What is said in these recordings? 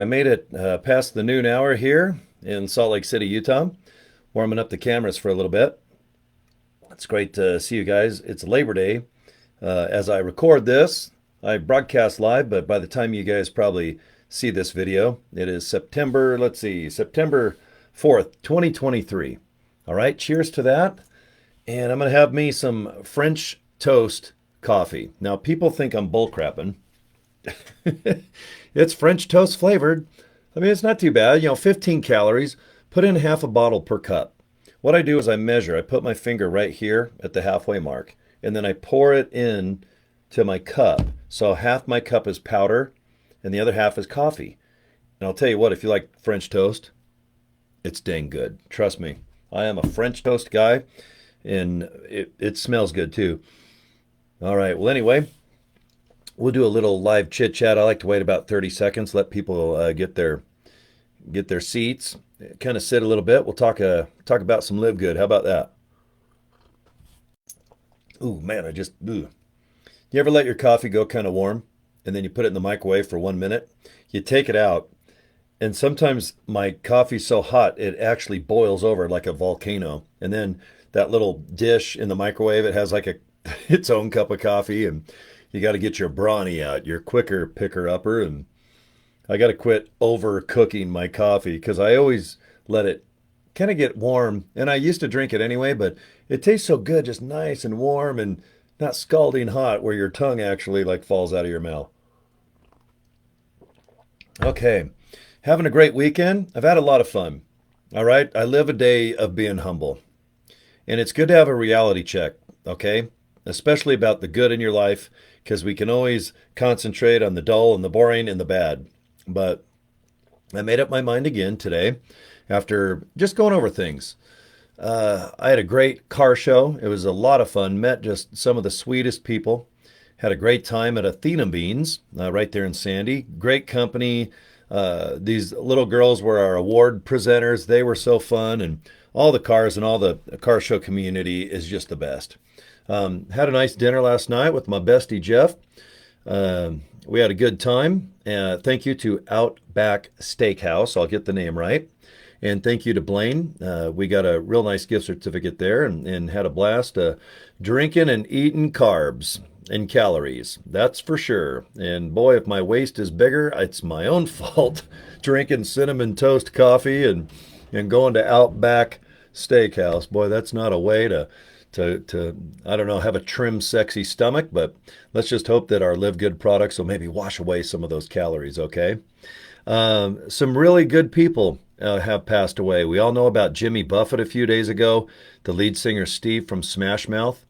I made it past the noon hour here in Salt Lake City, Utah, warming up the cameras for a little bit. It's great to see you guys. It's Labor Day. As I record this, I broadcast live, but by the time you guys probably see this video, it is September 4th, 2023. All right, cheers to that. And I'm going to have me some French toast coffee. Now, people think I'm bullcrapping. It's French toast flavored. I mean, it's not too bad. 15 calories. Put in half a bottle per cup. What I do is I measure. I put my finger right here at the halfway mark, and then I pour it in to my cup. So half my cup is powder, and the other half is coffee. And I'll tell you what, if you like French toast, it's dang good. Trust me. I am a French toast guy, and it smells good too. All right. Well, anyway, we'll do a little live chit chat. I like to wait about 30 seconds, let people get their seats, kind of sit a little bit. We'll talk about some LiveGood. How about that? Ooh, man, ooh. You ever let your coffee go kind of warm and then you put it in the microwave for 1 minute? You take it out, and sometimes my coffee's so hot it actually boils over like a volcano. And then that little dish in the microwave, it has like a its own cup of coffee, and you got to get your brawny out, your quicker picker upper, and I got to quit overcooking my coffee because I always let it kind of get warm. And I used to drink it anyway, but it tastes so good, just nice and warm and not scalding hot where your tongue actually like falls out of your mouth. Okay, having a great weekend. I've had a lot of fun. All right, I live a day of being humble. And it's good to have a reality check, okay? Especially about the good in your life, because we can always concentrate on the dull and the boring and the bad. But I made up my mind again today after just going over things. I had a great car show. It was a lot of fun. Met just some of the sweetest people. Had a great time at Athena Beans right there in Sandy. Great company. These little girls were our award presenters. They were so fun, and all the cars and all the car show community is just the best. Had a nice dinner last night with my bestie Jeff. We had a good time. Thank you to Outback Steakhouse. I'll get the name right. And thank you to Blaine. We got a real nice gift certificate there and had a blast drinking and eating carbs and calories. That's for sure. And boy, if my waist is bigger, it's my own fault. Drinking cinnamon toast coffee and going to Outback Steakhouse. Boy, that's not a way to I don't know, have a trim, sexy stomach, but let's just hope that our Live Good products will maybe wash away some of those calories, okay? Some really good people have passed away. We all know about Jimmy Buffett a few days ago, the lead singer Steve from Smash Mouth.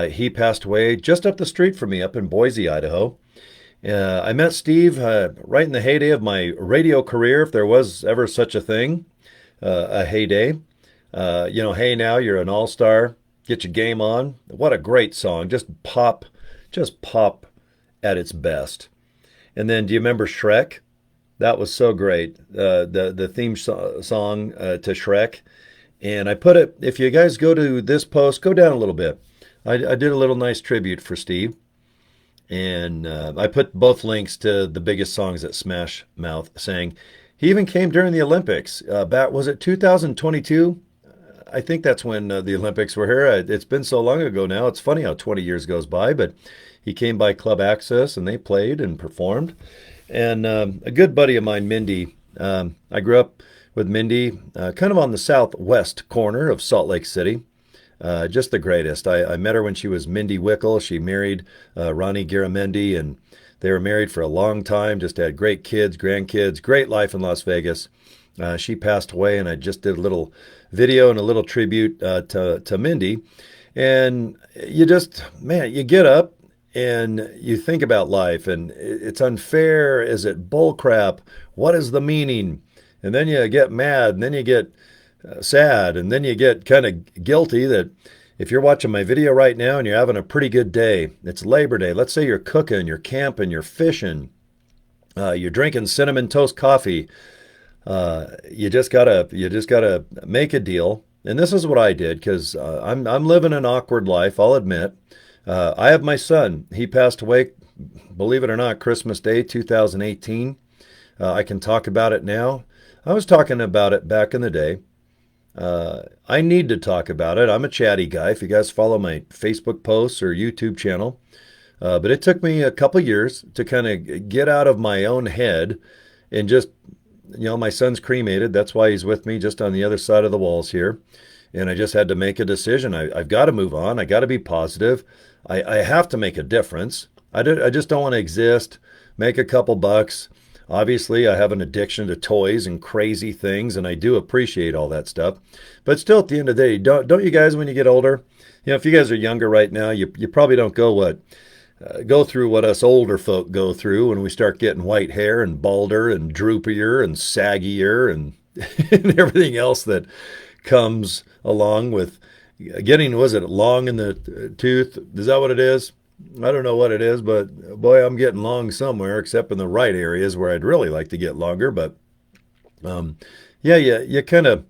He passed away just up the street from me up in Boise, Idaho. I met Steve right in the heyday of my radio career, if there was ever such a thing, a heyday. Hey now, you're an all-star. Get your game on. What a great song. Just pop at its best. And then do you remember Shrek? That was so great. The theme song to Shrek. And I put it, if you guys go to this post, go down a little bit. I did a little nice tribute for Steve. And I put both links to the biggest songs that Smash Mouth sang. He even came during the Olympics. Was it 2022? I think that's when the Olympics were here. It's been so long ago now. It's funny how 20 years goes by, but he came by Club Access and they played and performed. And a good buddy of mine, Mindy, I grew up with Mindy kind of on the southwest corner of Salt Lake City. Just the greatest. I met her when she was Mindy Wickle. She married Ronnie Garamendi, and they were married for a long time, just had great kids, grandkids, great life in Las Vegas. She passed away, and I just did a little video and a little tribute to Mindy. And you get up and you think about life, and it's unfair. Is it bullcrap? What is the meaning? And then you get mad, and then you get sad, and then you get kind of guilty that if you're watching my video right now and you're having a pretty good day, it's Labor Day. Let's say you're cooking, you're camping, you're fishing, you're drinking cinnamon toast coffee. You just gotta make a deal. And this is what I did because I'm living an awkward life. I'll admit. I have my son. He passed away, believe it or not, Christmas Day 2018. I can talk about it now. I was talking about it back in the day. I need to talk about it. I'm a chatty guy. If you guys follow my Facebook posts or YouTube channel, but it took me a couple years to kind of get out of my own head and just, my son's cremated. That's why he's with me just on the other side of the walls here. And I just had to make a decision. I've got to move on. I got to be positive. I have to make a difference. I just don't want to exist, make a couple bucks. Obviously, I have an addiction to toys and crazy things, and I do appreciate all that stuff. But still, at the end of the day, don't you guys, when you get older, if you guys are younger right now, you probably don't go through what us older folk go through when we start getting white hair and balder and droopier and saggier and, and everything else that comes along with getting, was it long in the tooth? Is that what it is? I don't know what it is, but boy, I'm getting long somewhere, except in the right areas where I'd really like to get longer. But yeah, you kind of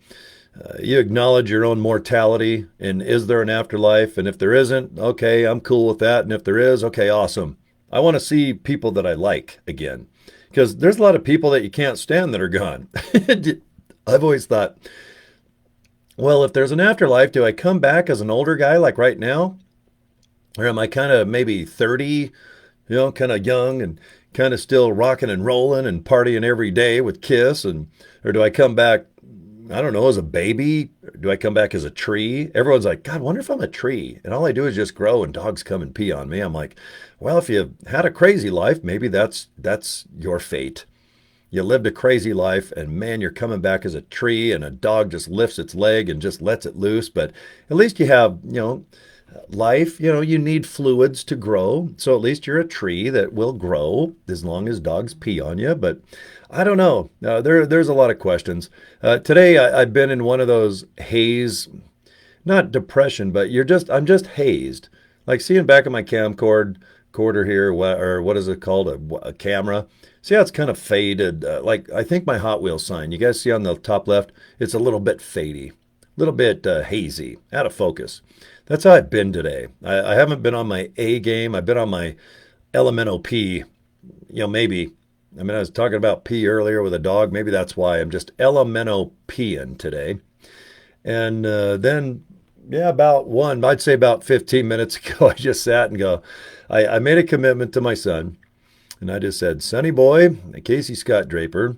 you acknowledge your own mortality, and is there an afterlife? And if there isn't, okay, I'm cool with that. And if there is, okay, awesome. I want to see people that I like again, because there's a lot of people that you can't stand that are gone. I've always thought, well, if there's an afterlife, do I come back as an older guy like right now? Or am I kind of maybe 30, kind of young and kind of still rocking and rolling and partying every day with Kiss? Or do I come back, I don't know, as a baby? Do I come back as a tree? Everyone's like, God, wonder if I'm a tree. And all I do is just grow and dogs come and pee on me. I'm like, well, if you had a crazy life, maybe that's your fate. You lived a crazy life, and man, you're coming back as a tree, and a dog just lifts its leg and just lets it loose. But at least you have, life, you need fluids to grow. So at least you're a tree that will grow as long as dogs pee on you. But I don't know. There's a lot of questions. Today I've been in one of those haze, not depression, but I'm just hazed. Like seeing back at my camcorder here, or what is it called? A camera. See how it's kind of faded? Like I think my Hot Wheels sign, you guys see on the top left, it's a little bit fadey, a little bit hazy, out of focus. That's how I've been today. I haven't been on my A game. I've been on my elemental P. Maybe. I was talking about P earlier with a dog. Maybe that's why I'm just elemental P-ing today. And then, I'd say about 15 minutes ago, I just sat and I made a commitment to my son. And I just said, Sonny boy, Casey Scott Draper,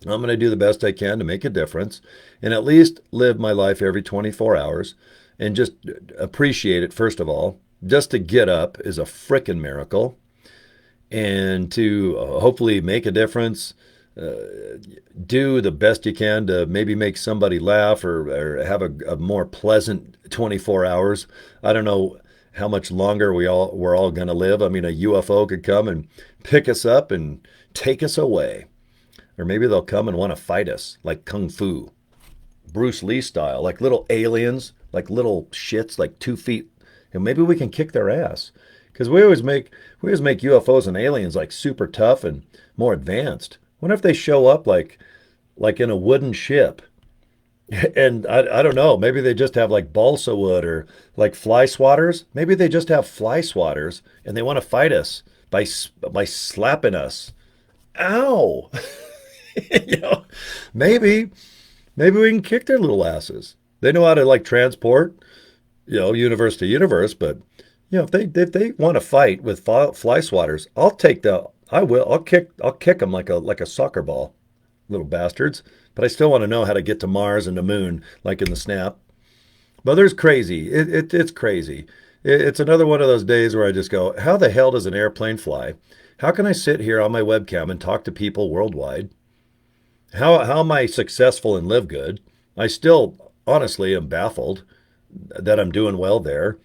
I'm going to do the best I can to make a difference and at least live my life every 24 hours. And just appreciate it, first of all. Just to get up is a frickin' miracle. And to hopefully make a difference, do the best you can to maybe make somebody laugh or have a more pleasant 24 hours. I don't know how much longer we're all going to live. A UFO could come and pick us up and take us away. Or maybe they'll come and want to fight us like Kung Fu, Bruce Lee style, like little aliens, like little shits, like 2 feet, and maybe we can kick their ass. Because we always make UFOs and aliens like super tough and more advanced. Wonder if they show up like in a wooden ship, and I don't know, maybe they just have like balsa wood or like fly swatters. Maybe they just have fly swatters and they want to fight us by slapping us. Ow, maybe we can kick their little asses. They know how to like transport, universe to universe. But if they want to fight with fly swatters, I'll kick them like a soccer ball, little bastards. But I still want to know how to get to Mars and the moon, like in the Snap. But there's crazy. It's crazy. It's another one of those days where I just go, how the hell does an airplane fly? How can I sit here on my webcam and talk to people worldwide? How am I successful and live good? I still honestly am baffled that I'm doing well there.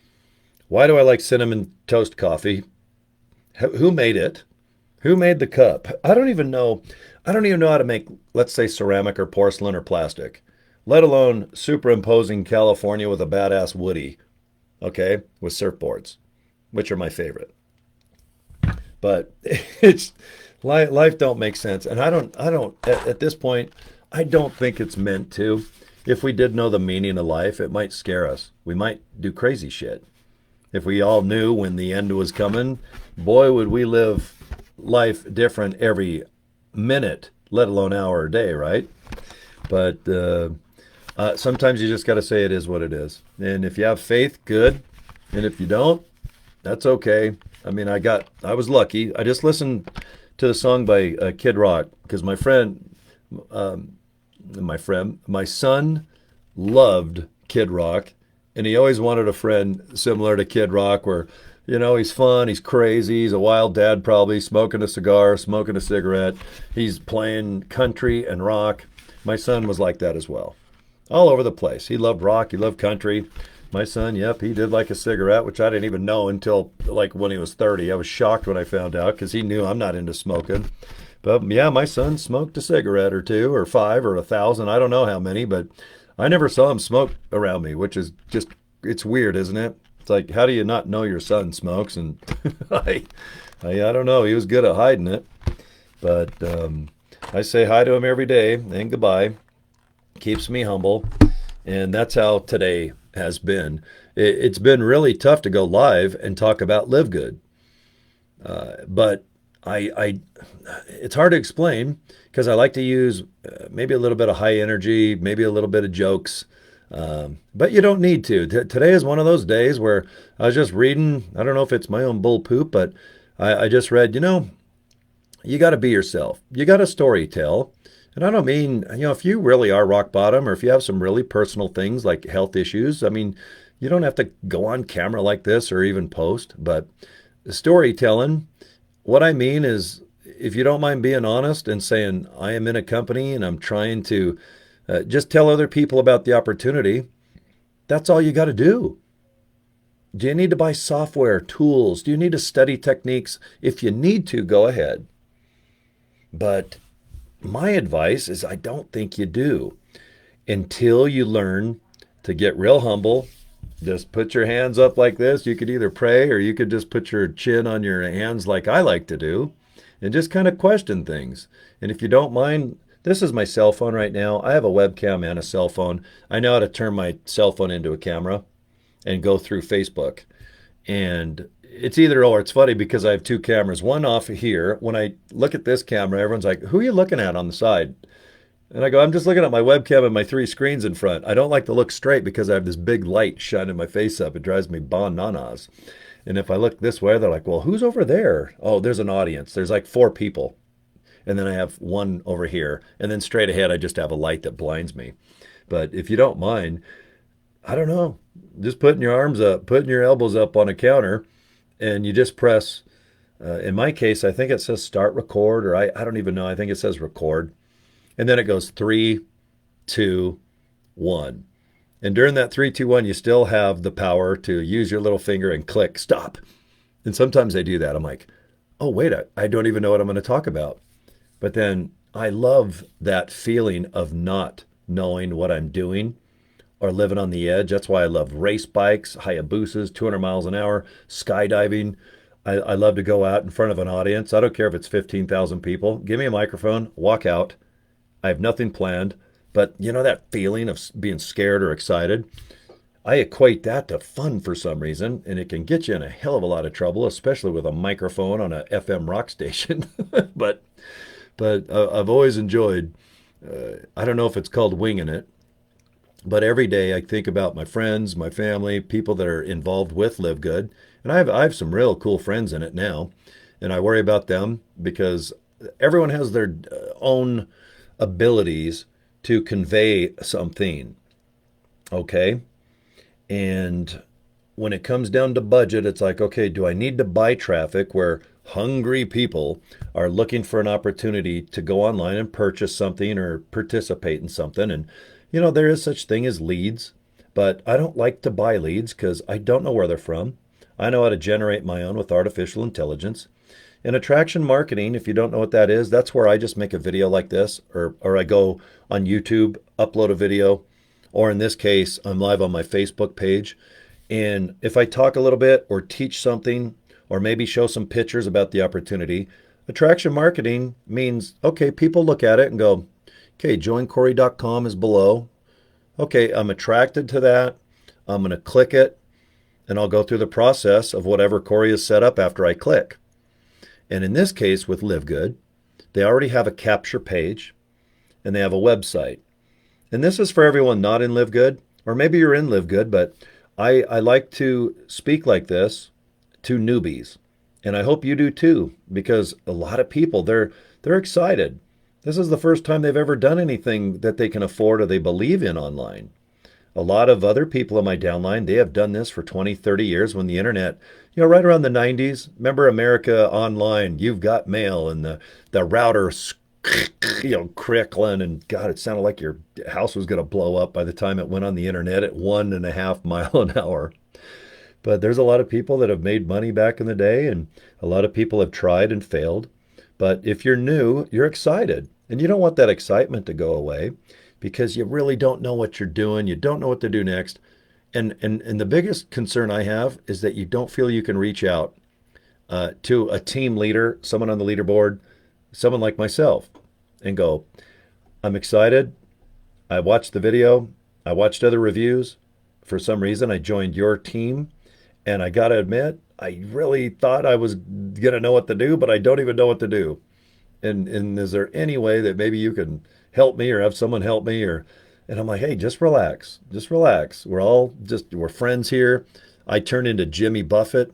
Why do I like cinnamon toast coffee? Who made it? Who made the cup? I don't even know how to make, let's say, ceramic or porcelain or plastic, let alone superimposing California with a badass Woody, okay, with surfboards, which are my favorite. But it's life don't make sense. And I don't at this point, I don't think it's meant to. If we did know the meaning of life, it might scare us. We might do crazy shit. If we all knew when the end was coming, boy, would we live life different every minute, let alone hour a day, right? But sometimes you just got to say it is what it is. And if you have faith, good. And if you don't, that's okay. I mean, I was lucky. I just listened to the song by Kid Rock because my son loved Kid Rock, and he always wanted a friend similar to Kid Rock, where he's fun, he's crazy, he's a wild dad, probably smoking a cigar, smoking a cigarette. He's playing country and rock. My son was like that as well, all over the place. He loved rock, he loved country. My son, yep, he did like a cigarette, which I didn't even know until like when he was 30. I was shocked when I found out because he knew I'm not into smoking. But yeah, my son smoked a cigarette or two or five or 1,000. I don't know how many, but I never saw him smoke around me, which is just, it's weird, isn't it? It's like, how do you not know your son smokes? And I don't know. He was good at hiding it. But I say hi to him every day and goodbye. Keeps me humble. And that's how today has been. It's been really tough to go live and talk about LiveGood. But it's hard to explain because I like to use maybe a little bit of high energy, maybe a little bit of jokes. But you don't need to. Today is one of those days where I was just reading. I don't know if it's my own bull poop, but I just read, you got to be yourself. You got to story tell. And I don't mean, if you really are rock bottom or if you have some really personal things like health issues, I mean, you don't have to go on camera like this or even post. But storytelling, what I mean is, if you don't mind being honest and saying, I am in a company and I'm trying to just tell other people about the opportunity, that's all you got to do. Do you need to buy software, tools? Do you need to study techniques? If you need to, go ahead. But my advice is I don't think you do until you learn to get real humble. Just put your hands up like this. You could either pray or you could just put your chin on your hands like I like to do and just kind of question things. And if you don't mind, this is my cell phone right now. I have a webcam and a cell phone. I know how to turn my cell phone into a camera and go through Facebook. And it's either or. It's funny because I have two cameras, one off here. When I look at this camera, everyone's like, who are you looking at on the side? And I go, I'm just looking at my webcam and my three screens in front. I don't like to look straight because I have this big light shining my face up. It drives me bananas. And if I look this way, they're like, well, who's over there? Oh, there's an audience. There's like 4 people. And then I have one over here. And then straight ahead, I just have a light that blinds me. But if you don't mind, I don't know, just putting your arms up, putting your elbows up on a counter, and you just press, in my case, I think it says start record, or I don't even know. I think it says record. And then it goes 3, 2, 1. And during that 3, 2, 1, you still have the power to use your little finger and click stop. And sometimes I do that. I'm like, oh, wait, I don't even know what I'm going to talk about. But then I love that feeling of not knowing what I'm doing or living on the edge. That's why I love race bikes, Hayabusas, 200 miles an hour, skydiving. I love to go out in front of an audience. I don't care if it's 15,000 people. Give me a microphone, walk out. I have nothing planned. But that feeling of being scared or excited, I equate that to fun for some reason, and it can get you in a hell of a lot of trouble, especially with a microphone on a FM rock station. But I've always enjoyed, I don't know if it's called winging it, but every day I think about my friends, my family, people that are involved with LiveGood. And I have some real cool friends in it now. And I worry about them because everyone has their own abilities to convey something. Okay? And when it comes down to budget, it's like, okay, do I need to buy traffic where hungry people are looking for an opportunity to go online and purchase something or participate in something? And there is such thing as leads, but I don't like to buy leads because I don't know where they're from. I know how to generate my own with artificial intelligence. And attraction marketing, if you don't know what that is, that's where I just make a video like this, or I go on YouTube, upload a video, or in this case, I'm live on my Facebook page. And if I talk a little bit or teach something, or maybe show some pictures about the opportunity, attraction marketing means, okay, people look at it and go, okay, joincory.com is below. Okay, I'm attracted to that. I'm going to click it, and I'll go through the process of whatever Cory has set up after I click. And in this case with LiveGood, They already have a capture page and they have a website. And this is for everyone not in LiveGood, or maybe you're in LiveGood, but I like to speak like this to newbies. And I hope you do too, because a lot of people, they're excited. This is the first time they've ever done anything that they can afford or they believe in online. A lot of other people in my downline, they have done this for 20, 30 years when the internet, right around the 90s, remember America Online, you've got mail and the router, crackling, and God, it sounded like your house was going to blow up by the time it went on the internet at 1.5 miles an hour. But there's a lot of people that have made money back in the day, and a lot of people have tried and failed. But if you're new, you're excited. And you don't want that excitement to go away because you really don't know what you're doing. You don't know what to do next. And the biggest concern I have is that you don't feel you can reach out to a team leader, someone on the leaderboard, someone like myself, and go, I'm excited. I watched the video. I watched other reviews. For some reason, I joined your team. And I got to admit, I really thought I was going to know what to do, but I don't even know what to do. And is there any way that maybe you can help me or have someone help me? And I'm like, hey, just relax. Just relax. We're friends here. I turned into Jimmy Buffett.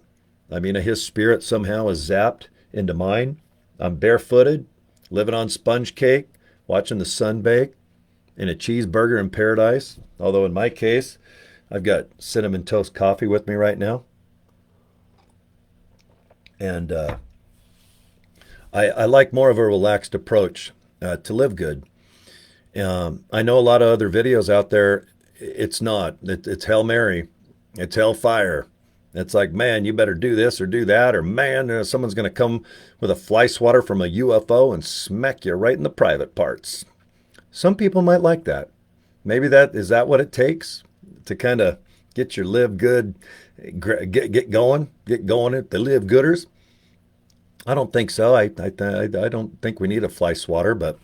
I mean, his spirit somehow is zapped into mine. I'm barefooted, living on sponge cake, watching the sun bake, in a cheeseburger in paradise. Although in my case, I've got cinnamon toast coffee with me right now. And I like more of a relaxed approach to LiveGood. I know a lot of other videos out there. It's not. It's Hail Mary. It's Hellfire. It's like, man, you better do this or do that. Or, man, someone's going to come with a fly swatter from a UFO and smack you right in the private parts. Some people might like that. Maybe is that what it takes to kind of get your LiveGood, get going at the LiveGooders? I don't think so. I don't think we need a fly swatter, but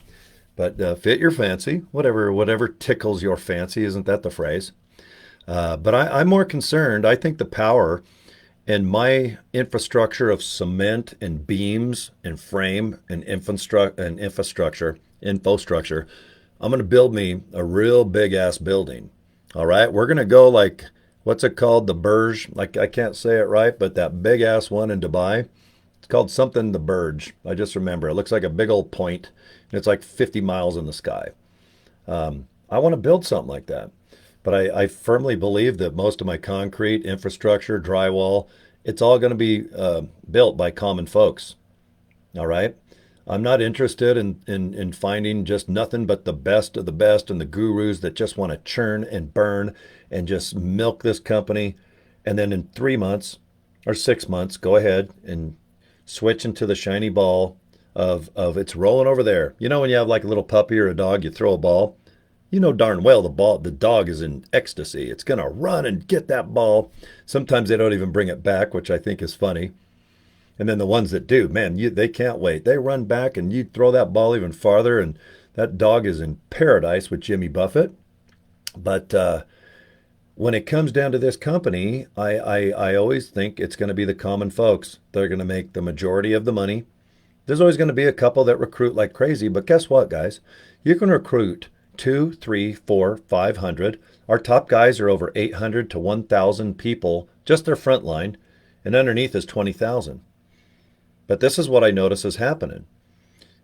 fit your fancy, whatever tickles your fancy. Isn't that the phrase? But I'm more concerned. I think the power in my infrastructure of cement and beams and frame and infrastructure, I'm going to build me a real big ass building. All right, we're going to go like, what's it called? The Burj. Like, I can't say it right, but that big ass one in Dubai. It's called something the Burj. I just remember. It looks like a big old point. And it's like 50 miles in the sky. I want to build something like that. But I firmly believe that most of my concrete, infrastructure, drywall, it's all going to be built by common folks. All right? I'm not interested in finding just nothing but the best of the best and the gurus that just want to churn and burn and just milk this company. And then in 3 months or 6 months, go ahead and switch into the shiny ball of it's rolling over there. You know, when you have like a little puppy or a dog, you throw a ball. You know darn well the dog is in ecstasy. It's going to run and get that ball. Sometimes they don't even bring it back, which I think is funny. And then the ones that do, man, they can't wait. They run back and you throw that ball even farther, and that dog is in paradise with Jimmy Buffett. But when it comes down to this company, I always think it's going to be the common folks that are going to make the majority of the money. There's always going to be a couple that recruit like crazy, but guess what, guys? You can recruit 2, 3, 4, 500. Our top guys are over 800 to 1,000 people, just their front line, and underneath is 20,000. But this is what I notice is happening.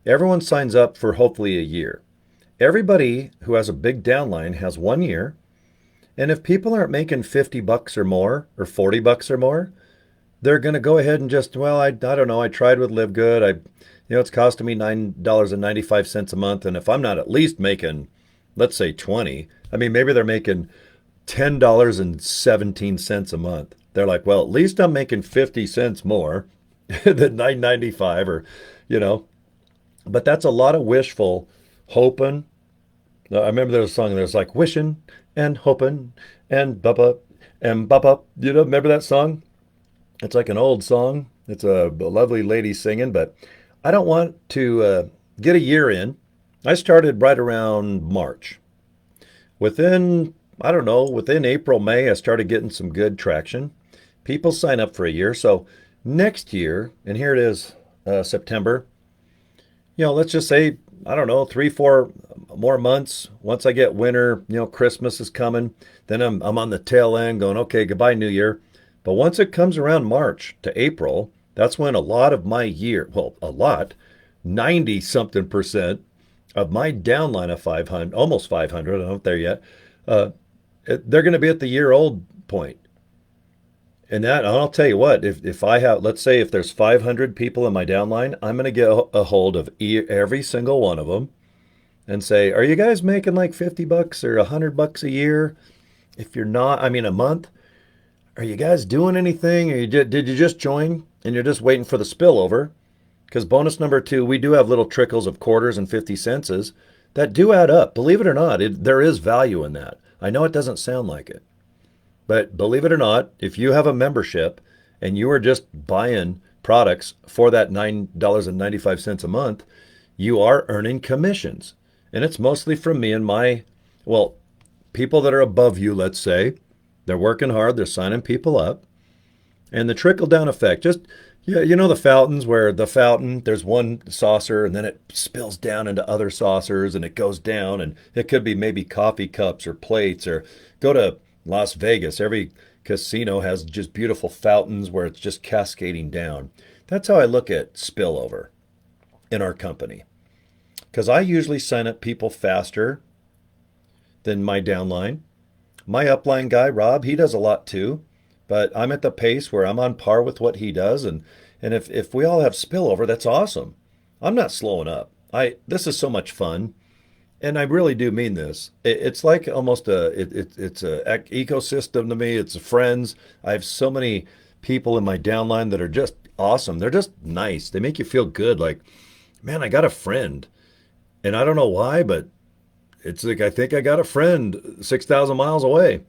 Everyone signs up for hopefully a year. Everybody who has a big downline has 1 year. And if people aren't making $50 or more or $40 or more, they're going to go ahead and just, well, I don't know. I tried with LiveGood. It's costing me $9.95 a month. And if I'm not at least making, let's say 20, I mean, maybe they're making $10.17 a month. They're like, well, at least I'm making 50 cents more than $9.95 or. But that's a lot of wishful hoping. I remember there was a song that was like wishing and hoping and bubba and bubba. Remember that song? It's like an old song. It's a lovely lady singing, but I don't want to get a year in. I started right around March. Within April, May, I started getting some good traction. People sign up for a year. So next year, and here it is, September, let's just say, I don't know, 3, 4 more months. Once I get winter, Christmas is coming. Then I'm on the tail end going, okay, goodbye, New Year. But once it comes around March to April, that's when a lot of my year, well, a lot, 90 something percent of my downline of 500, almost 500, I'm not there yet, uh, they're going to be at the year old point. And I'll tell you what, if I have, let's say if there's 500 people in my downline, I'm going to get a hold of every single one of them and say, are you guys making like 50 bucks or $100 a year? If you're not, I mean, a month, are you guys doing anything? Or did you just join and you're just waiting for the spillover? Because bonus number 2, we do have little trickles of quarters and 50 cents that do add up. Believe it or not, there is value in that. I know it doesn't sound like it. But believe it or not, if you have a membership and you are just buying products for that $9.95 a month, you are earning commissions. And it's mostly from me and well, people that are above you, let's say. They're working hard, they're signing people up. And the trickle down effect, just, yeah, the fountains where the fountain, there's one saucer and then it spills down into other saucers and it goes down. And it could be maybe coffee cups or plates, or go to Las Vegas. Every casino has just beautiful fountains where it's just cascading down. That's how I look at spillover in our company. Because I usually sign up people faster than my downline. My upline guy, Rob, he does a lot too. But I'm at the pace where I'm on par with what he does. And if we all have spillover, that's awesome. I'm not slowing up. This is so much fun. And I really do mean this. It's like almost it's a ecosystem to me. It's friends. I have so many people in my downline that are just awesome. They're just nice. They make you feel good. Like, man, I got a friend. And I don't know why, but it's like I think I got a friend 6,000 miles away.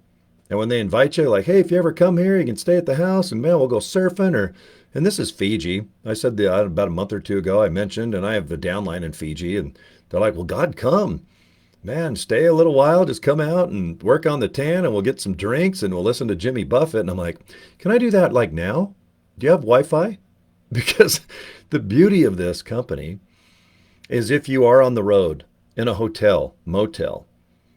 And when they invite you, like, hey, if you ever come here, you can stay at the house and man, we'll go surfing. And this is Fiji. I said about a month or two ago, I mentioned, and I have the downline in Fiji. And they're like, well, God, come. Man, stay a little while, just come out and work on the tan and we'll get some drinks and we'll listen to Jimmy Buffett. And I'm like, can I do that like now? Do you have Wi-Fi? Because the beauty of this company is if you are on the road in a hotel, motel,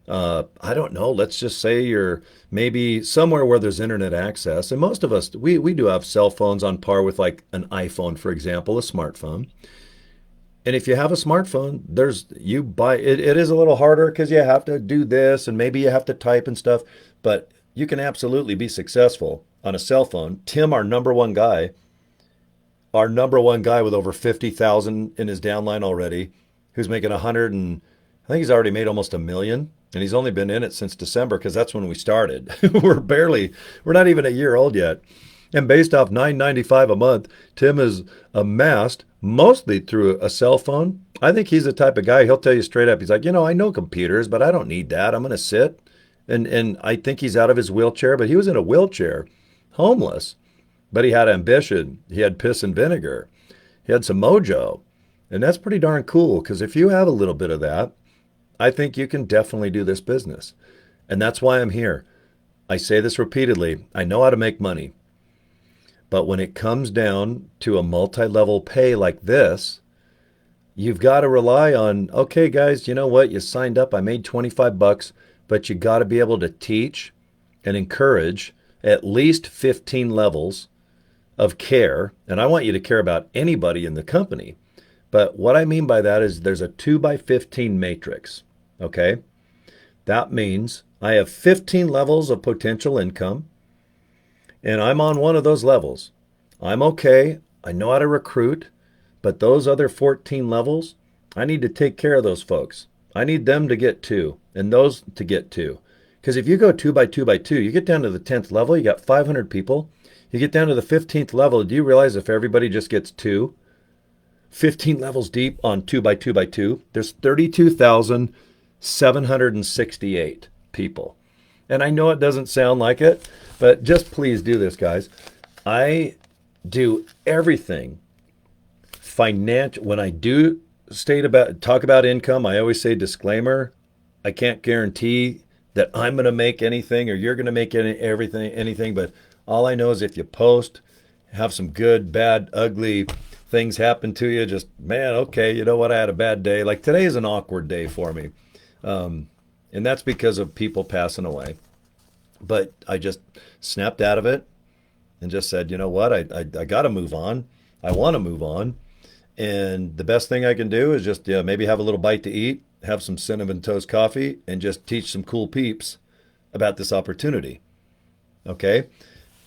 I don't know, let's just say you're maybe somewhere where there's internet access. And most of us, we do have cell phones on par with like an iPhone, for example, a smartphone. And if you have a smartphone, it is a little harder because you have to do this and maybe you have to type and stuff, but you can absolutely be successful on a cell phone. Tim, our number one guy with over 50,000 in his downline already, who's making 100 and I think he's already made almost $1 million. And he's only been in it since December because that's when we started. We're not even a year old yet. And based off $9.95 a month, Tim has amassed mostly through a cell phone. I think he's the type of guy, he'll tell you straight up. He's like, I know computers, but I don't need that. I'm going to sit. And I think he's out of his wheelchair, but he was in a wheelchair, homeless. But he had ambition. He had piss and vinegar. He had some mojo. And that's pretty darn cool because if you have a little bit of that, I think you can definitely do this business. And that's why I'm here. I say this repeatedly. I know how to make money. But when it comes down to a multi-level pay like this, you've got to rely on, okay, guys, you know what? You signed up. I made 25 bucks, but you got to be able to teach and encourage at least 15 levels of care. And I want you to care about anybody in the company. But what I mean by that is there's a 2x15 matrix. Okay, that means I have 15 levels of potential income, and I'm on one of those levels. I'm okay. I know how to recruit, but those other 14 levels, I need to take care of those folks. I need them to get 2, and those to get 2. Because if you go 2x2x2, you get down to the 10th level, you got 500 people. You get down to the 15th level, do you realize if everybody just gets 2, 15 levels deep on 2x2x2, there's 32,768 people. And I know it doesn't sound like it, but just please do this, guys. I do everything financial. When I do talk about income, I always say disclaimer. I can't guarantee that I'm going to make anything or you're going to make anything, but all I know is if you post, have some good, bad, ugly things happen to you, just, man, okay, you know what? I had a bad day. Like today is an awkward day for me. Um, and that's because of people passing away. But I just snapped out of it and just said, you know what? I got to move on. I want to move on. And the best thing I can do is just maybe have a little bite to eat, have some cinnamon toast coffee, and just teach some cool peeps about this opportunity. Okay?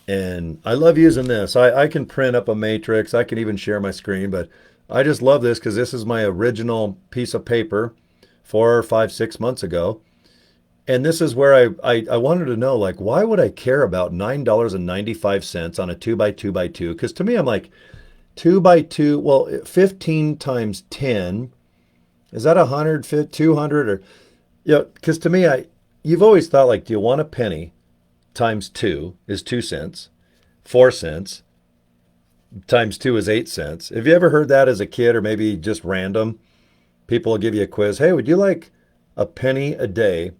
And I love using this. I can print up a matrix. I can even share my screen, but I just love this because this is my original piece of paper 4, 5, 6 months ago. And this is where I wanted to know, like, why would I care about $9.95 on a 2 by 2 by 2? Because to me, I'm like, 2 by 2, well, 15 times 10, is that 100, 200? Or, because to me, you've always thought, like, do you want a penny times 2 is 2 cents, 4 cents times 2 is 8 cents. Have you ever heard that as a kid, or maybe just random? People will give you a quiz. Hey, would you like a penny a day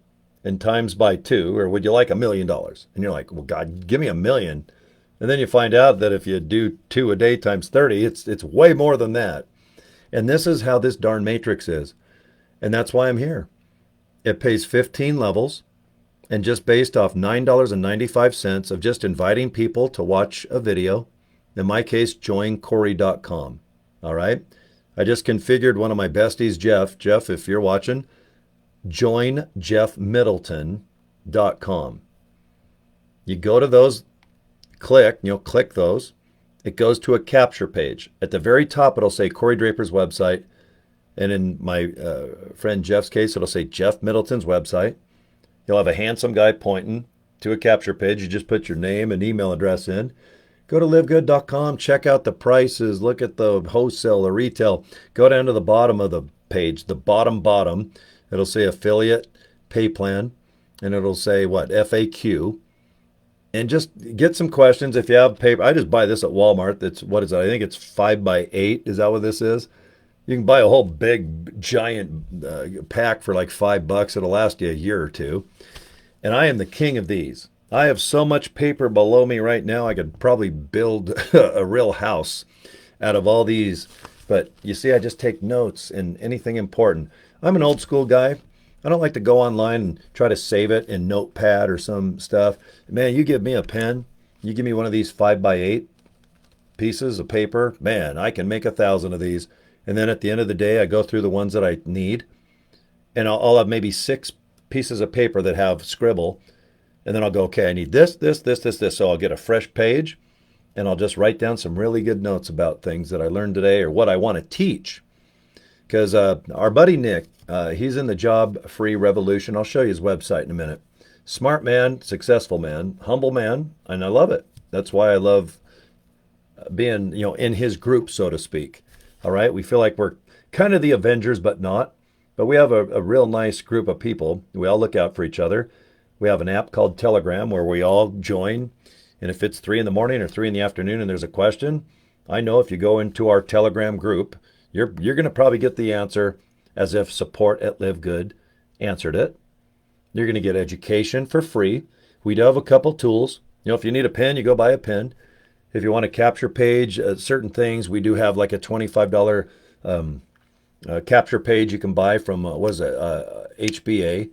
and times by 2, or would you like $1 million? And you're like, well, God, give me $1 million. And then you find out that if you do 2 a day times 30, it's way more than that. And this is how this darn matrix is. And that's why I'm here. It pays 15 levels, and just based off $9.95 of just inviting people to watch a video, in my case, join Cory.com. All right? I just configured one of my besties, Jeff. Jeff, if you're watching, join jeffmiddleton.com. You go to those, click those. It goes to a capture page. At the very top, it'll say Cory Draper's website. And in my friend Jeff's case, it'll say Jeff Middleton's website. You'll have a handsome guy pointing to a capture page. You just put your name and email address in. Go to livegood.com, check out the prices, look at the wholesale, the retail. Go down to the bottom of the page, the bottom. It'll say affiliate pay plan, and it'll say what? FAQ. And just get some questions. If you have paper, I just buy this at Walmart. What is it? I think it's 5 by 8. Is that what this is? You can buy a whole big, giant pack for like $5. It'll last you a year or two. And I am the king of these. I have so much paper below me right now, I could probably build a real house out of all these. But you see, I just take notes and anything important. I'm an old school guy. I don't like to go online and try to save it in Notepad or some stuff. Man, you give me a pen, you give me one of these 5 by 8 pieces of paper, man, I can make 1,000 of these. And then at the end of the day, I go through the ones that I need, and I'll have maybe 6 pieces of paper that have scribble. And then I'll go, okay, I need this. So I'll get a fresh page, and I'll just write down some really good notes about things that I learned today or what I want to teach. Because our buddy Nick, he's in the job-free revolution. I'll show you his website in a minute. Smart man, successful man, humble man, and I love it. That's why I love being, in his group, so to speak. All right, we feel like we're kind of the Avengers, but not. But we have a real nice group of people. We all look out for each other. We have an app called Telegram where we all join. And if it's 3 in the morning or 3 in the afternoon and there's a question, I know if you go into our Telegram group, you're going to probably get the answer as if support at LiveGood answered it. You're going to get education for free. We do have a couple tools. If you need a pen, you go buy a pen. If you want to capture page certain things, we do have like a $25 capture page you can buy from, HBA.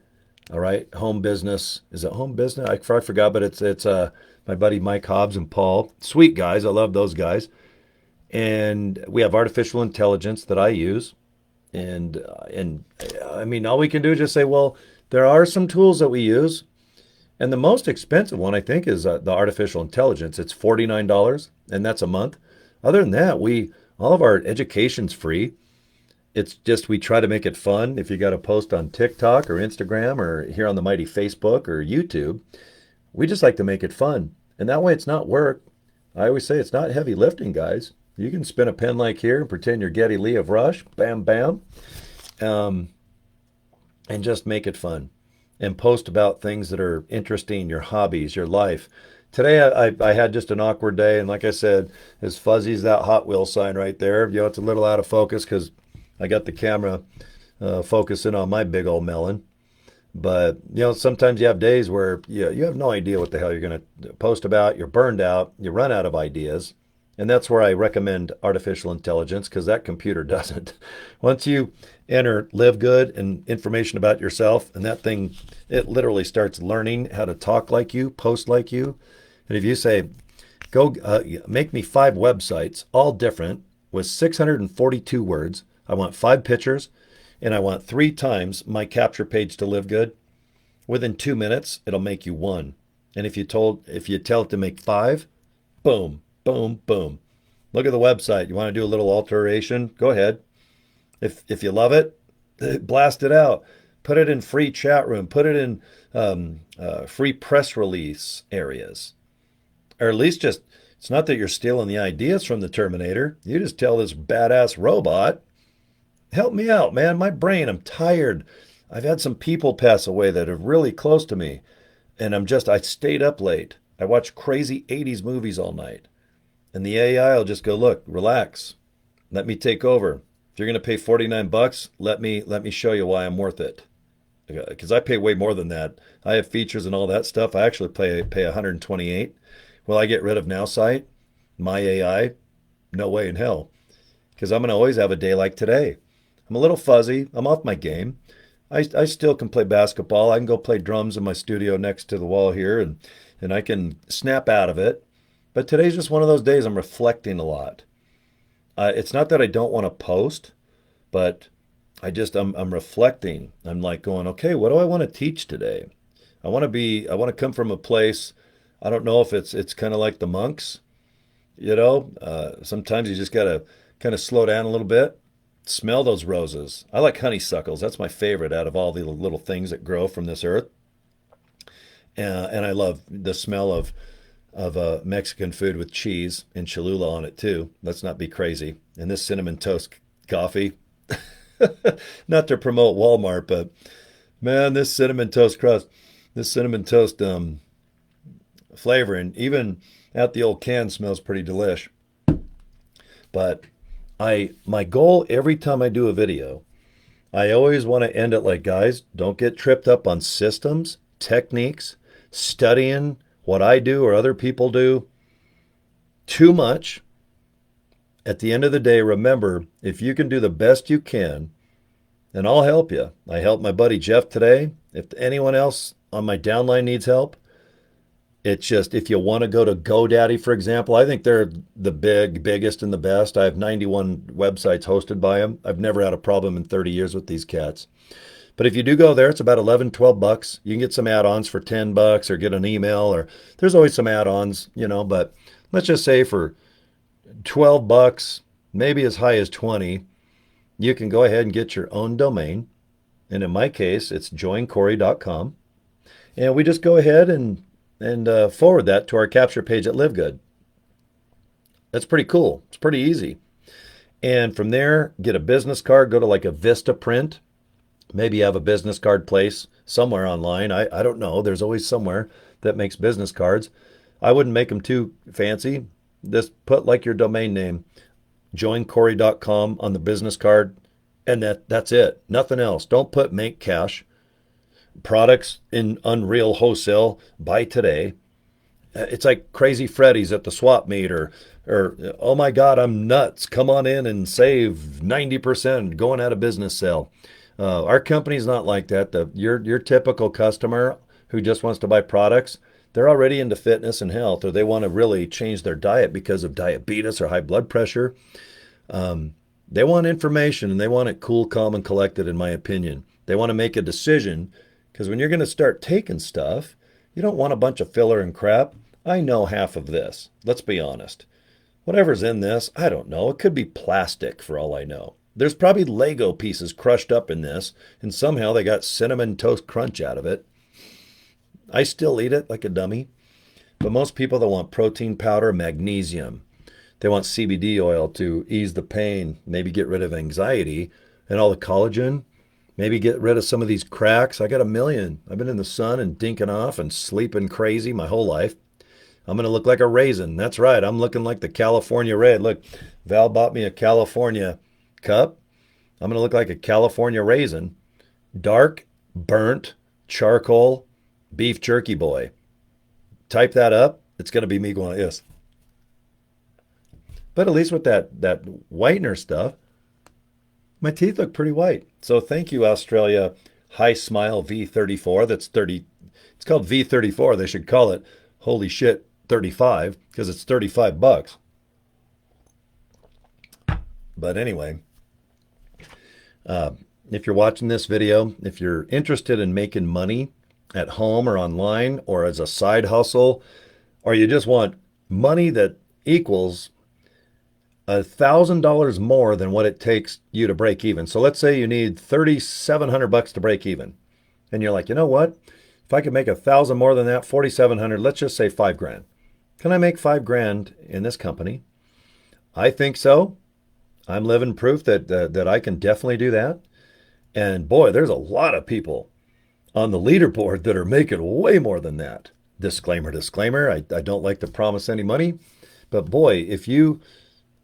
All right, home business. Is it home business? I forgot, but it's my buddy Mike Hobbs and Paul. Sweet guys. I love those guys. And we have artificial intelligence that I use. And I mean, all we can do is just say, well, there are some tools that we use. And the most expensive one, I think, is the artificial intelligence. It's $49, and that's a month. Other than that, all of our education's free. It's just we try to make it fun. If you got to post on TikTok or Instagram or here on the mighty Facebook or YouTube, we just like to make it fun. And that way it's not work. I always say it's not heavy lifting, guys. You can spin a pen like here and pretend you're Geddy Lee of Rush, bam, bam, and just make it fun. And post about things that are interesting, your hobbies, your life. Today I had just an awkward day, and like I said, as fuzzy as that Hot Wheels sign right there, it's a little out of focus because I got the camera focusing on my big old melon. But, sometimes you have days where you have no idea what the hell you're going to post about. You're burned out. You run out of ideas. And that's where I recommend artificial intelligence because that computer doesn't. Once you enter live good and information about yourself, and that thing, it literally starts learning how to talk like you, post like you. And if you say, go make me 5 websites, all different, with 642 words, I want 5 pictures, and I want 3 times my capture page to live good. Within 2 minutes, it'll make you one. And if you tell it to make 5, boom, boom, boom. Look at the website. You want to do a little alteration? Go ahead. If you love it, blast it out. Put it in free chat room. Put it in free press release areas. Or at least just, it's not that you're stealing the ideas from the Terminator. You just tell this badass robot, help me out, man. My brain, I'm tired. I've had some people pass away that are really close to me. And I stayed up late. I watched crazy 80s movies all night. And the AI will just go, look, relax. Let me take over. If you're going to pay $49, let me show you why I'm worth it. Because I pay way more than that. I have features and all that stuff. I actually pay 128. Will I get rid of Nowsite, my AI? No way in hell. Because I'm going to always have a day like today. I'm a little fuzzy. I'm off my game. I still can play basketball. I can go play drums in my studio next to the wall here, and I can snap out of it. But today's just one of those days I'm reflecting a lot. It's not that I don't want to post, but I'm reflecting. I'm like going, okay, what do I want to teach today? I want to come from a place. I don't know if it's kind of like the monks, sometimes you just got to kind of slow down a little bit. Smell those roses. I like honeysuckles. That's my favorite out of all the little things that grow from this earth. And I love the smell of Mexican food with cheese and Cholula on it too. Let's not be crazy. And this cinnamon toast coffee, not to promote Walmart, but man, this cinnamon toast crust, this cinnamon toast flavor, and even out the old can smells pretty delish. But my goal every time I do a video, I always want to end it like, guys, don't get tripped up on systems, techniques, studying what I do or other people do too much. At the end of the day, remember, if you can do the best you can, then I'll help you. I helped my buddy Jeff today. If anyone else on my downline needs help, it's just, if you want to go to GoDaddy, for example, I think they're the biggest and the best. I have 91 websites hosted by them. I've never had a problem in 30 years with these cats. But if you do go there, it's about 11, 12 bucks. You can get some add-ons for 10 bucks or get an email, or there's always some add-ons, but let's just say for 12 bucks, maybe as high as 20, you can go ahead and get your own domain. And in my case, it's joincory.com. And we just go ahead and forward that to our capture page at LiveGood. That's pretty cool. It's pretty easy. And from there, get a business card, go to like a Vista print. Maybe you have a business card place somewhere online. I don't know. There's always somewhere that makes business cards. I wouldn't make them too fancy. Just put like your domain name, joincory.com on the business card, and that's it. Nothing else. Don't put make cash. Products in Unreal Wholesale, buy today. It's like Crazy Freddy's at the swap meet, or oh my God, I'm nuts. Come on in and save 90% going out of business sale. Our company's not like that. Your typical customer who just wants to buy products, they're already into fitness and health, or they want to really change their diet because of diabetes or high blood pressure. They want information, and they want it cool, calm, and collected, in my opinion. They want to make a decision. Because when you're going to start taking stuff, you don't want a bunch of filler and crap. I know half of this. Let's be honest. Whatever's in this, I don't know. It could be plastic for all I know. There's probably Lego pieces crushed up in this, and somehow they got cinnamon toast crunch out of it. I still eat it like a dummy. But most people, that want protein powder, magnesium. They want CBD oil to ease the pain, maybe get rid of anxiety, and all the collagen. Maybe get rid of some of these cracks. I got a million. I've been in the sun and dinking off and sleeping crazy my whole life. I'm going to look like a raisin. That's right. I'm looking like the California red. Look, Val bought me a California cup. I'm going to look like a California raisin. Dark, burnt, charcoal, beef jerky boy. Type that up. It's going to be me going like this. But at least with that whitener stuff, my teeth look pretty white. So thank you, Australia High Smile V34. That's 30. It's called V34. They should call it holy shit 35 because it's $35. But anyway, if you're watching this video, if you're interested in making money at home or online or as a side hustle, or you just want money that equals $1,000 more than what it takes you to break even. So let's say you need $3,700 to break even. And you're like, you know what? If I could make 1,000 more than that, 4,700, let's just say 5 grand. Can I make 5 grand in this company? I think so. I'm living proof that I can definitely do that. And boy, there's a lot of people on the leaderboard that are making way more than that. Disclaimer, disclaimer. I don't like to promise any money. But boy, if you,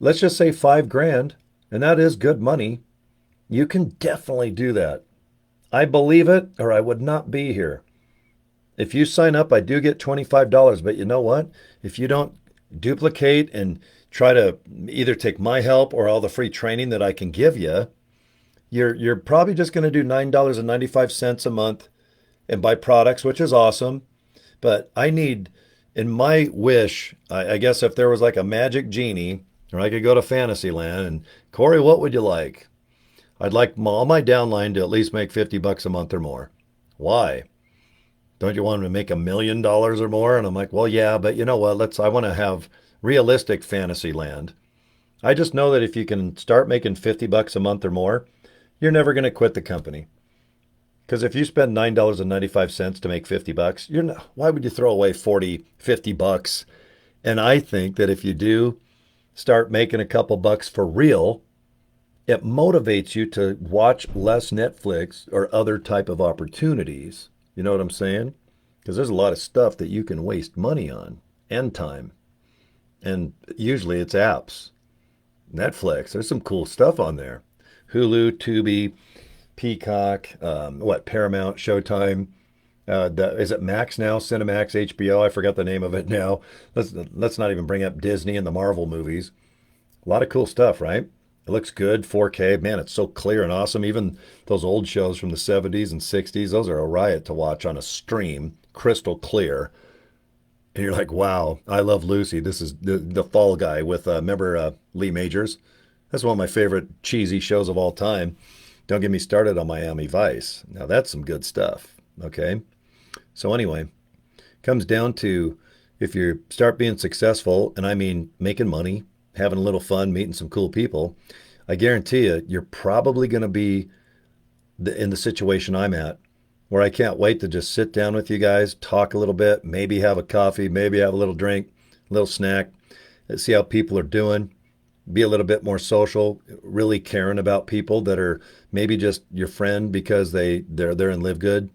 let's just say 5 grand, and that is good money, you can definitely do that. I believe it, or I would not be here. If you sign up, I do get $25, but you know what? If you don't duplicate and try to either take my help or all the free training that I can give you, you're probably just going to do $9.95 a month and buy products, which is awesome. But I need, in my wish, I guess if there was like a magic genie, or I could go to Fantasyland and, Cory, what would you like? I'd like all my downline to at least make $50 a month or more. Why? Don't you want them to make $1 million or more? And I'm like, well, yeah, but you know what? I want to have realistic Fantasyland. I just know that if you can start making $50 a month or more, you're never going to quit the company. Because if you spend $9.95 to make $50, why would you throw away $40, $50? And I think that if you do start making a couple bucks for real, it motivates you to watch less Netflix or other type of opportunities. You know what I'm saying? Because there's a lot of stuff that you can waste money on and time. And usually it's apps. Netflix, there's some cool stuff on there. Hulu, Tubi, Peacock, Paramount, Showtime. Is it Max now? Cinemax, HBO? I forgot the name of it now. Let's not even bring up Disney and the Marvel movies. A lot of cool stuff, right? It looks good, 4K. Man, it's so clear and awesome. Even those old shows from the 70s and 60s, those are a riot to watch on a stream, crystal clear. And you're like, wow, I Love Lucy. This is the Fall Guy with, remember Lee Majors? That's one of my favorite cheesy shows of all time. Don't get me started on Miami Vice. Now that's some good stuff, okay? So anyway, comes down to if you start being successful, and I mean making money, having a little fun, meeting some cool people, I guarantee you, you're probably going to be in the situation I'm at, where I can't wait to just sit down with you guys, talk a little bit, maybe have a coffee, maybe have a little drink, a little snack, see how people are doing, be a little bit more social, really caring about people that are maybe just your friend because they're in LiveGood.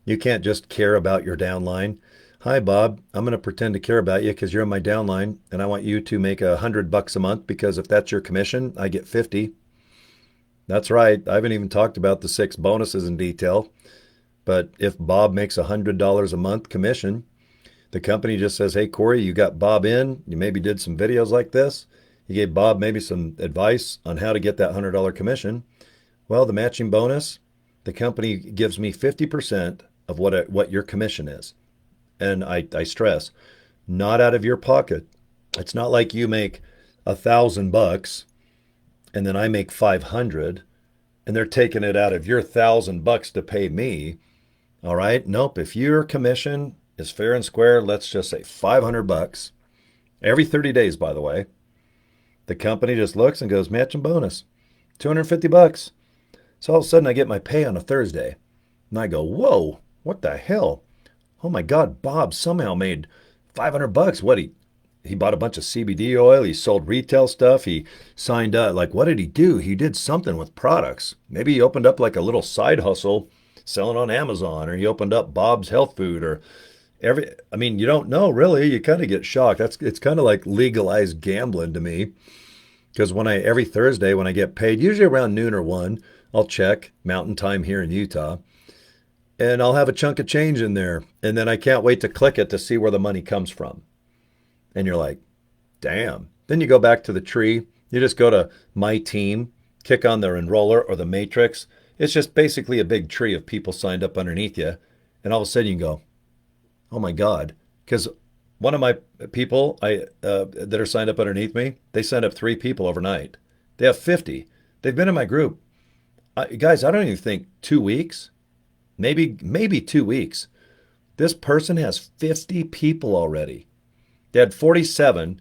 You can't just care about your downline. Hi, Bob. I'm going to pretend to care about you because you're on my downline, and I want you to make $100 a month because if that's your commission, I get 50. That's right. I haven't even talked about the 6 bonuses in detail. But if Bob makes $100 a month commission, the company just says, hey, Cory, you got Bob in. You maybe did some videos like this. You gave Bob maybe some advice on how to get that $100 commission. Well, the matching bonus, the company gives me 50% of what your commission is. And I stress, not out of your pocket. It's not like you make $1,000 and then I make 500 and they're taking it out of your $1,000 to pay me. All right. Nope. If your commission is fair and square, let's just say $500 every 30 days, by the way, the company just looks and goes, matching bonus, $250. So all of a sudden I get my pay on a Thursday and I go, whoa, what the hell? Oh my God, Bob somehow made $500. What, he bought a bunch of CBD oil. He sold retail stuff. He signed up. Like, what did he do? He did something with products. Maybe he opened up like a little side hustle selling on Amazon, or he opened up Bob's Health Food, or you don't know really. You kind of get shocked. It's kind of like legalized gambling to me. Because every Thursday when I get paid, usually around noon or 1, I'll check Mountain Time here in Utah. And I'll have a chunk of change in there. And then I can't wait to click it to see where the money comes from. And you're like, damn, Then you go back to the tree. You just go to My Team, kick on their enroller or the matrix. It's just basically a big tree of people signed up underneath you. And all of a sudden you can go, oh my God. Because one of my people that are signed up underneath me, they signed up 3 people overnight. They have 50. They've been in my group. Guys, I don't even think 2 weeks, maybe 2 weeks. This person has 50 people already. They had 47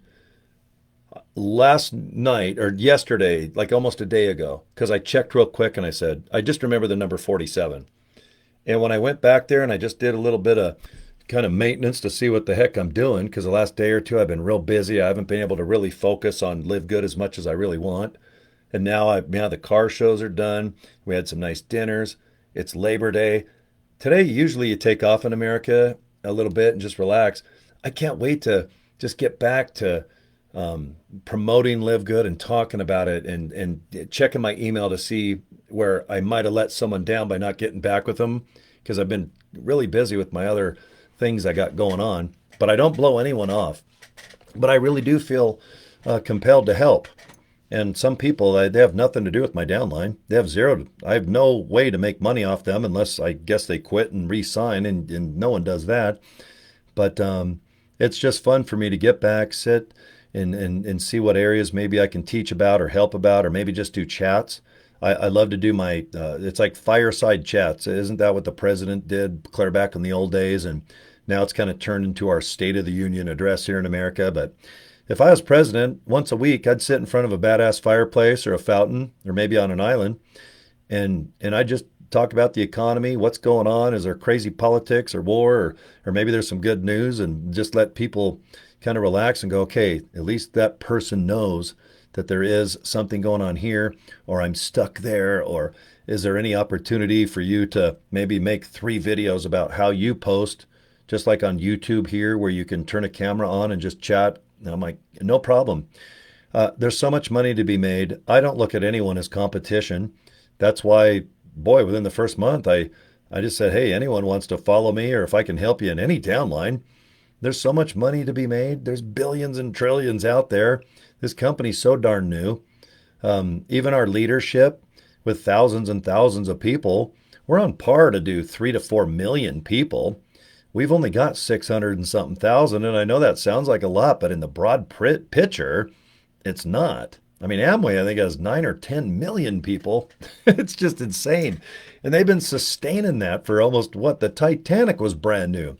last night or yesterday, like almost a day ago, because I checked real quick and I said, I just remember the number 47. And when I went back there and I just did a little bit of kind of maintenance to see what the heck I'm doing, because the last day or two I've been real busy. I haven't been able to really focus on LiveGood as much as I really want. And now the car shows are done. We had some nice dinners. It's Labor Day. Today, usually you take off in America a little bit and just relax. I can't wait to just get back to promoting LiveGood and talking about it and checking my email to see where I might have let someone down by not getting back with them, because I've been really busy with my other things I got going on. But I don't blow anyone off. But I really do feel compelled to help. And some people, they have nothing to do with my downline. They have zero. I have no way to make money off them unless I guess they quit and re-sign, and no one does that. But it's just fun for me to get back, sit, and see what areas maybe I can teach about or help about, or maybe just do chats. I love to do my, it's like fireside chats. Isn't that what the president did clear back in the old days? And now it's kind of turned into our State of the Union address here in America. But if I was president, once a week, I'd sit in front of a badass fireplace or a fountain or maybe on an island, and I'd just talk about the economy, what's going on, is there crazy politics or war, or maybe there's some good news, and just let people kind of relax and go, okay, at least that person knows that there is something going on here, or I'm stuck there, or is there any opportunity for you to maybe make 3 videos about how you post, just like on YouTube here, where you can turn a camera on and just chat. And I'm like, no problem. There's so much money to be made. I don't look at anyone as competition. That's why, boy, within the first month, I just said, hey, anyone wants to follow me, or if I can help you in any downline, there's so much money to be made. There's billions and trillions out there. This company's so darn new. Even our leadership with thousands and thousands of people, we're on par to do 3 to 4 million people. We've only got 600 and something thousand, and I know that sounds like a lot, but in the broad picture, it's not. I mean, Amway, I think, has 9 or 10 million people. It's just insane. And they've been sustaining that for almost, the Titanic was brand new.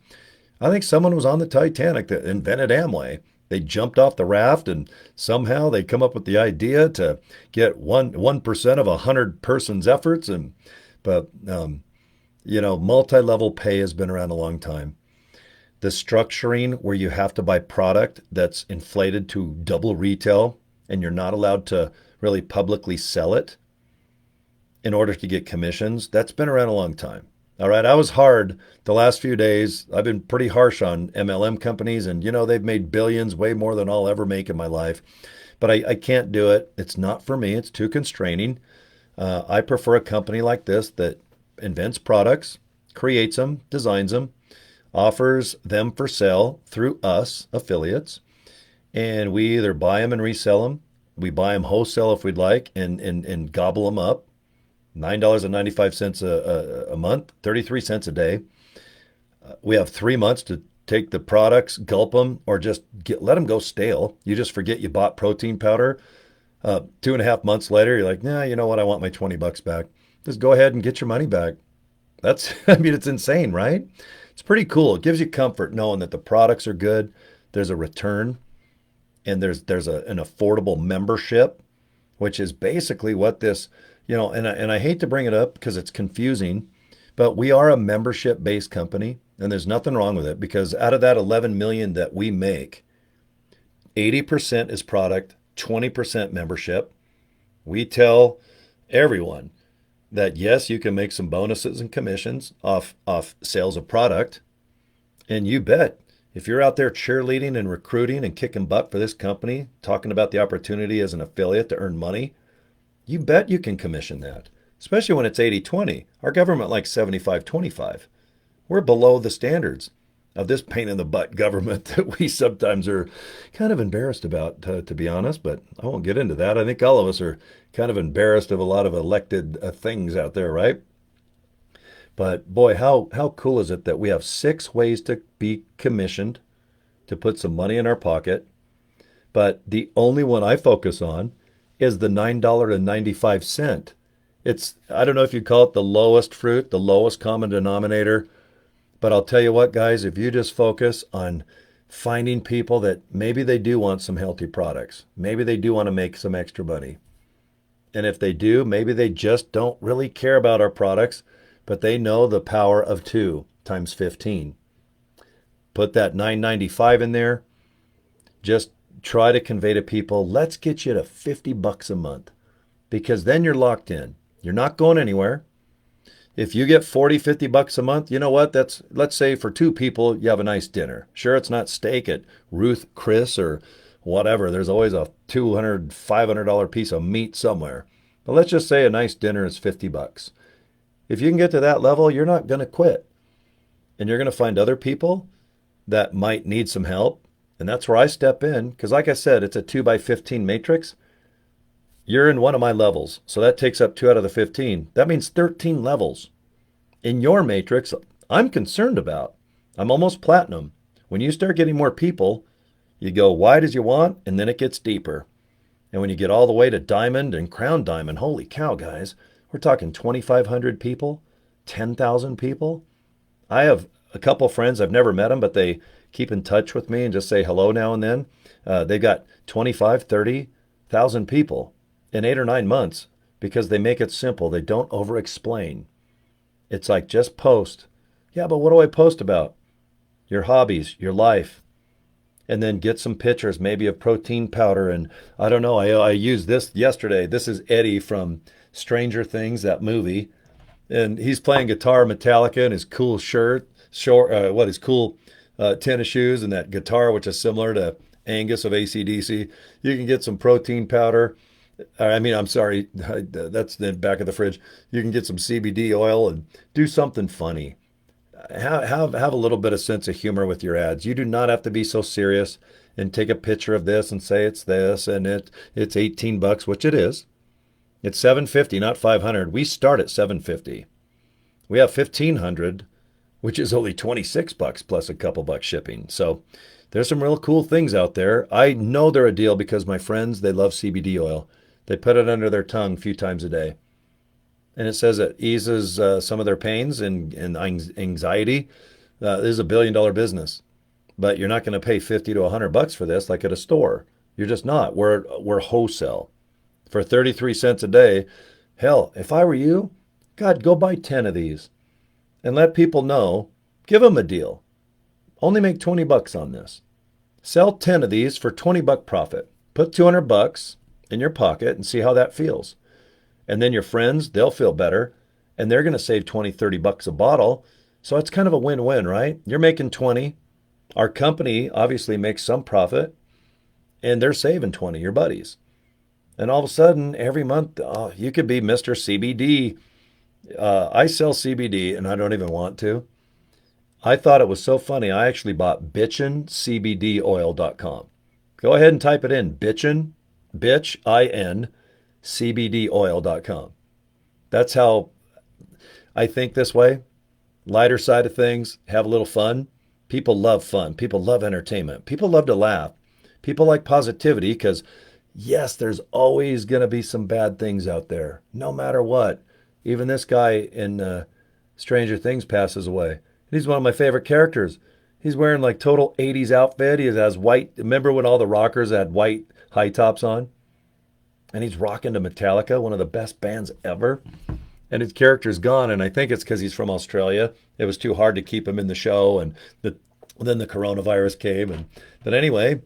I think someone was on the Titanic that invented Amway. They jumped off the raft, and somehow they come up with the idea to get 1% of 100 persons' efforts. But multi-level pay has been around a long time. The structuring where you have to buy product that's inflated to double retail and you're not allowed to really publicly sell it in order to get commissions, that's been around a long time. All right, I was hard the last few days. I've been pretty harsh on MLM companies, and they've made billions, way more than I'll ever make in my life. But I can't do it. It's not for me. It's too constraining. I prefer a company like this that invents products, creates them, designs them, offers them for sale through us, affiliates, and we either buy them and resell them. We buy them wholesale if we'd like, and gobble them up. $9.95 a month, 33 cents a day. We have 3 months to take the products, gulp them, or just let them go stale. You just forget you bought protein powder. 2.5 months later, you're like, nah, you know what? I want my $20 back. Just go ahead and get your money back. It's insane, right? It's pretty cool. It gives you comfort knowing that the products are good. There's a return, and there's an affordable membership, which is basically what this, and I hate to bring it up because it's confusing, but we are a membership-based company, and there's nothing wrong with it, because out of that 11 million that we make, 80% is product, 20% membership. We tell everyone that yes, you can make some bonuses and commissions off sales of product. And you bet, if you're out there cheerleading and recruiting and kicking butt for this company, talking about the opportunity as an affiliate to earn money, you bet you can commission that, especially when it's 80-20. Our government likes 75-25. We're below the standards. of this pain in the butt government that we sometimes are kind of embarrassed about, to be honest, but I won't get into that. I think all of us are kind of embarrassed of a lot of elected things out there, right? But boy, how cool is it that we have 6 ways to be commissioned, to put some money in our pocket, but the only one I focus on is the $9.95. It's, I don't know if you call it the lowest fruit, the lowest common denominator, but I'll tell you what, guys, if you just focus on finding people that maybe they do want some healthy products, maybe they do want to make some extra money. And if they do, maybe they just don't really care about our products, but they know the power of 2 times 15. Put that $9.95 in there. Just try to convey to people, let's get you to $50 a month, because then you're locked in. You're not going anywhere. If you get $40, $50 a month, you know what? That's, let's say for 2 people, you have a nice dinner. Sure, it's not steak at Ruth Chris or whatever. There's always a $200, $500 piece of meat somewhere. But let's just say a nice dinner is $50. If you can get to that level, you're not going to quit. And you're going to find other people that might need some help. And that's where I step in, because like I said, it's a 2x15 matrix. You're in one of my levels, so that takes up 2 out of the 15. That means 13 levels in your matrix I'm concerned about. I'm almost platinum. When you start getting more people, you go wide as you want, and then it gets deeper. And when you get all the way to diamond and crown diamond, holy cow, guys, we're talking 2,500 people, 10,000 people. I have a couple friends, I've never met them, but they keep in touch with me and just say hello now and then. They've got 25, 30,000 people in 8 or 9 months, because they make it simple. They don't over explain. It's like, just post. Yeah, but what do I post about? Your hobbies, your life. And then get some pictures, maybe of protein powder. And I don't know, I used this yesterday. This is Eddie from Stranger Things, that movie. And he's playing guitar, Metallica, in his cool shirt, his cool tennis shoes, and that guitar, which is similar to Angus of AC/DC. You can get some protein powder. I'm sorry, that's the back of the fridge. You can get some CBD oil and do something funny. Have a little bit of sense of humor with your ads. You do not have to be so serious and take a picture of this and say it's this and it's $18, which it is. It's $750, not $500. We start at $750. We have $1,500, which is only $26 plus a couple bucks shipping. So there's some real cool things out there. I know they're a deal because my friends, they love CBD oil. They put it under their tongue a few times a day. And it says it eases some of their pains and anxiety. This is $1 billion business. But you're not going to pay $50 to $100 for this like at a store. You're just not. We're wholesale. For 33 cents a day, hell, if I were you, God, go buy 10 of these. And let people know, give them a deal. Only make $20 on this. Sell 10 of these for $20 profit. Put $200 in your pocket and see how that feels. And then your friends, they'll feel better, and they're going to save $20, $30 a bottle. So it's kind of a win-win, right? You're making 20. Our company obviously makes some profit, and they're saving 20, your buddies. And all of a sudden, every month, you could be Mr. CBD. I sell CBD, and I don't even want to. I thought it was so funny. I actually bought bitchincbdoil.com. Go ahead and type it in, cbdoil.com. That's how I think this way. Lighter side of things, have a little fun. People love fun. People love entertainment. People love to laugh. People like positivity because, yes, there's always going to be some bad things out there, no matter what. Even this guy in Stranger Things passes away. He's one of my favorite characters. He's wearing like total 80s outfit. He has white. Remember when all the rockers had white high tops on? And he's rocking to Metallica, one of the best bands ever. And his character's gone, and I think it's because he's from Australia. It was too hard to keep him in the show, and then the coronavirus came. But anyway,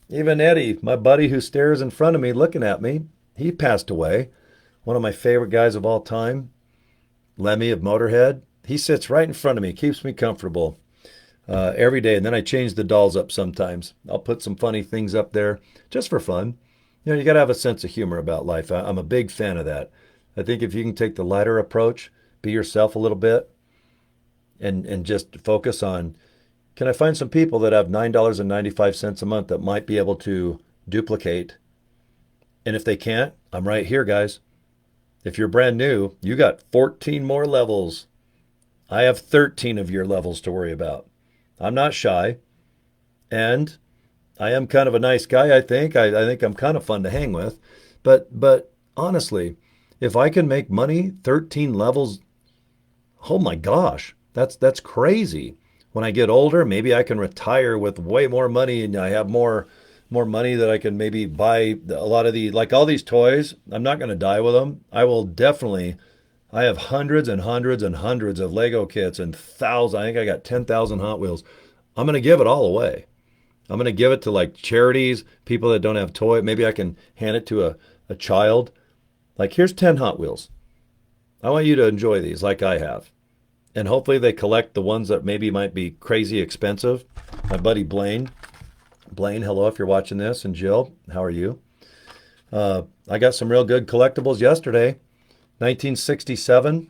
even Eddie, my buddy who stares in front of me looking at me, he passed away. One of my favorite guys of all time, Lemmy of Motorhead. He sits right in front of me, keeps me comfortable every day. And then I change the dolls up sometimes. I'll put some funny things up there just for fun. You got to have a sense of humor about life. I'm a big fan of that. I think if you can take the lighter approach, be yourself a little bit, and just focus on Can I find some people that have $9.95 a month that might be able to duplicate? And if they can't, I'm right here, guys. If you're brand new, you got 14 more levels. I have 13 of your levels to worry about. I'm not shy. And I am kind of a nice guy, I think. I think I'm kind of fun to hang with. But honestly, if I can make money 13 levels, oh my gosh, that's crazy. When I get older, maybe I can retire with way more money and I have more money that I can maybe buy a lot of the like all these toys. I'm not going to die with them. I will definitely I have hundreds and hundreds and hundreds of Lego kits and thousands. I think I got 10,000 Hot Wheels. I'm going to give it all away. I'm going to give it to like charities, people that don't have toy. Maybe I can hand it to a child. Like, here's 10 Hot Wheels. I want you to enjoy these like I have. And hopefully they collect the ones that maybe might be crazy expensive. My buddy Blaine. Blaine, hello if you're watching this. And Jill, how are you? I got some real good collectibles yesterday. 1967,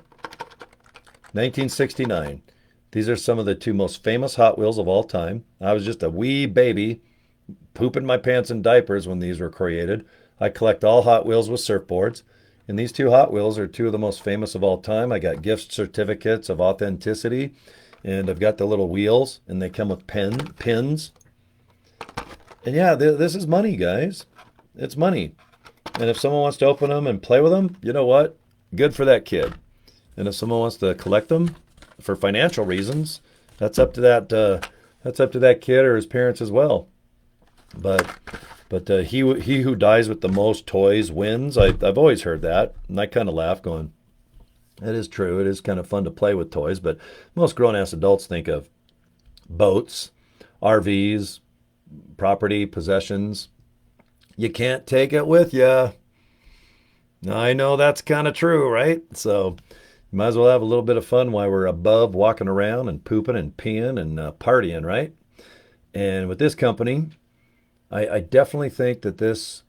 1969. These are some of the two most famous Hot Wheels of all time. I was just a wee baby pooping my pants in diapers when these were created. I collect all Hot Wheels with surfboards. And these two Hot Wheels are two of the most famous of all time. I got gift certificates of authenticity. And I've got the little wheels. And they come with pins. And yeah, this is money, guys. It's money. And if someone wants to open them and play with them, you know what? Good for that kid. And if someone wants to collect them for financial reasons, that's up to that kid or his parents as well. But he who dies with the most toys wins. I've always heard that, and I kind of laugh, going, "That is true. It is kind of fun to play with toys." But most grown-ass adults think of boats, RVs, property, possessions. You can't take it with you. I know that's kind of true, right? So you might as well have a little bit of fun while we're above walking around and pooping and peeing and partying, right? And with this company, I definitely think that this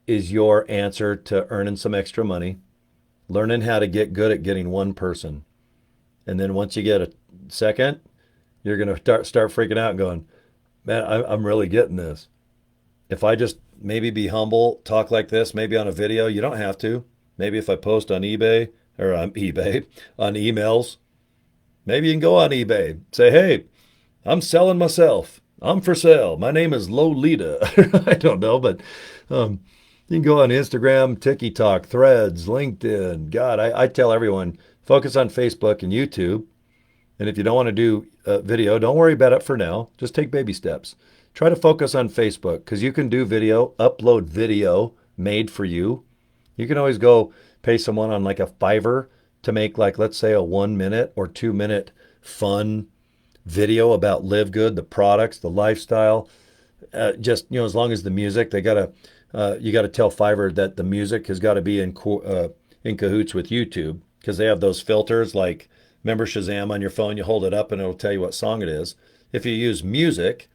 is your answer to earning some extra money, learning how to get good at getting one person. And then once you get a second, you're going to start freaking out and going, man, I'm really getting this. If I just maybe be humble, talk like this, maybe on a video, you don't have to. Maybe if I post on eBay or on emails, maybe you can go on eBay, say, hey, I'm selling myself. I'm for sale. My name is Lolita. I don't know, but you can go on Instagram, TikTok, Threads, LinkedIn. God, I tell everyone, focus on Facebook and YouTube. And if you don't want to do video, don't worry about it for now. Just take baby steps. Try to focus on Facebook because you can do video, upload video made for you. You can always go pay someone on like a Fiverr to make like, let's say, a 1 minute or 2 minute fun video about LiveGood, the products, the lifestyle. Just, as long as the music, you got to tell Fiverr that the music has got to be in cahoots with YouTube because they have those filters like, remember Shazam on your phone, you hold it up and it'll tell you what song it is. If you use music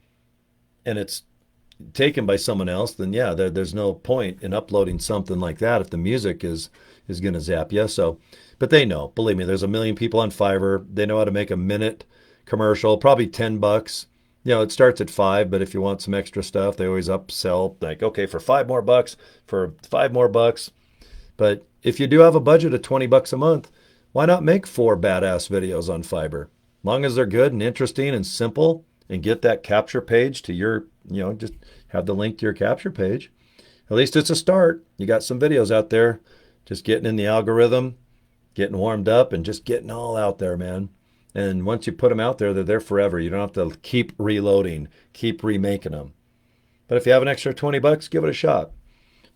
and it's taken by someone else, then yeah, there's no point in uploading something like that if the music is going to zap you. So, but they know, believe me, there's a million people on Fiverr. They know how to make a minute commercial, probably $10. It starts at $5, but if you want some extra stuff, they always upsell like, okay, for $5 more, for $5 more. But if you do have a budget of $20 a month, why not make 4 badass videos on Fiverr? Long as they're good and interesting and simple and get that capture page to your, just have the link to your capture page. At least it's a start. You got some videos out there, just getting in the algorithm, getting warmed up and just getting all out there, man. And once you put them out there, they're there forever. You don't have to keep reloading, keep remaking them. But if you have an extra $20, give it a shot.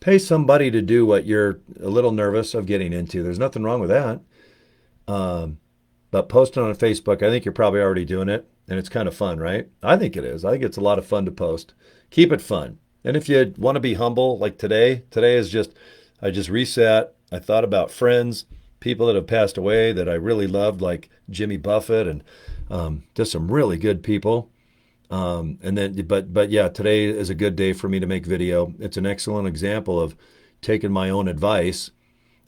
Pay somebody to do what you're a little nervous of getting into. There's nothing wrong with that. But posting on Facebook, I think you're probably already doing it, and it's kind of fun, right? I think it is. I think it's a lot of fun to post. Keep it fun. And if you want to be humble, like today is I just reset. I thought about friends, people that have passed away that I really loved, like Jimmy Buffett and just some really good people. But yeah, today is a good day for me to make video. It's an excellent example of taking my own advice.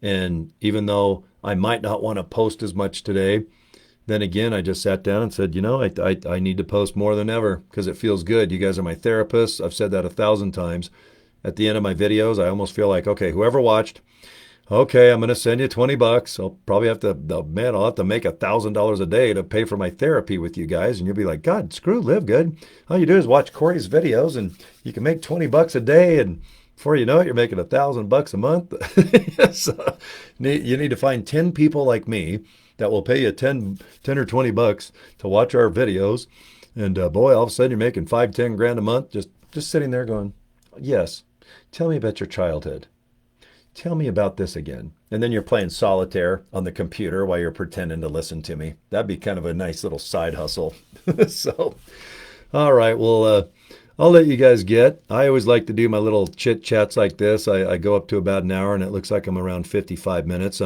And even though I might not want to post as much today, Then again, I just sat down and said, I need to post more than ever because it feels good. You guys are my therapists. I've said that 1,000 times. At the end of my videos, I almost feel like, okay, whoever watched, okay, I'm going to send you $20. I'll probably have to, oh, man, I'll have to make $1,000 a day to pay for my therapy with you guys. And you'll be like, God, screw LiveGood. All you do is watch Cory's videos and you can make $20 a day. And before you know it, you're making $1,000 a month. So you need to find 10 people like me that will pay you 10 or $20 to watch our videos. And boy, all of a sudden you're making 5, 10 grand a month just sitting there going, yes, tell me about your childhood. Tell me about this again. And then you're playing solitaire on the computer while you're pretending to listen to me. That'd be kind of a nice little side hustle. So, all right. Well, I'll let you guys get. I always like to do my little chit chats like this. I go up to about an hour and it looks like I'm around 55 minutes.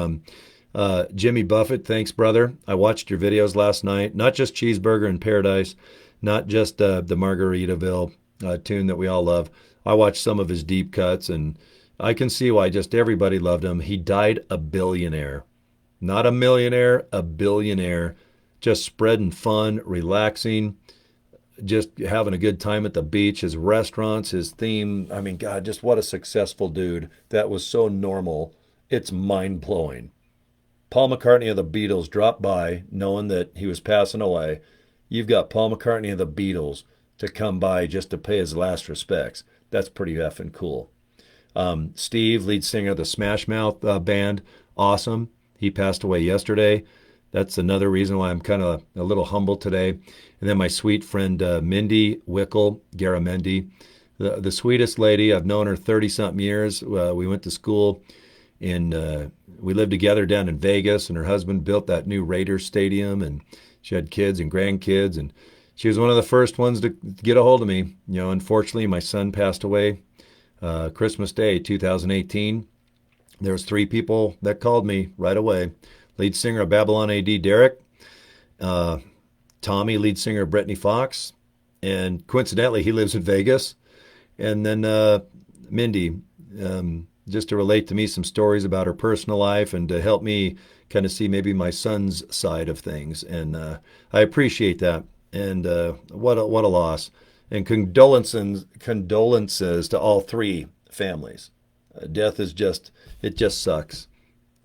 Jimmy Buffett, thanks, brother. I watched your videos last night. Not just Cheeseburger in Paradise, not just the Margaritaville tune that we all love. I watched some of his deep cuts, and I can see why just everybody loved him. He died a billionaire. Not a millionaire, a billionaire. Just spreading fun, relaxing, just having a good time at the beach. His restaurants, his theme. I mean, God, just what a successful dude. That was so normal. It's mind-blowing. Paul McCartney of the Beatles dropped by knowing that he was passing away. You've got Paul McCartney of the Beatles to come by just to pay his last respects. That's pretty effing cool. Steve, lead singer of the Smash Mouth band, awesome. He passed away yesterday. That's another reason why I'm kind of a little humble today. And then my sweet friend Mindy Wickel, Garamendi, the sweetest lady. I've known her 30-something years. We went to school in, we lived together down in Vegas, and her husband built that new Raiders stadium, and she had kids and grandkids, and she was one of the first ones to get a hold of me. Unfortunately, my son passed away Christmas Day, 2018. There was 3 people that called me right away. Lead singer of Babylon AD, Derek. Tommy, lead singer of Brittany Fox. And coincidentally, he lives in Vegas. And then Mindy, just to relate to me some stories about her personal life and to help me kind of see maybe my son's side of things. And I appreciate that. And what a loss. And condolences to all 3 families. Death is it just sucks.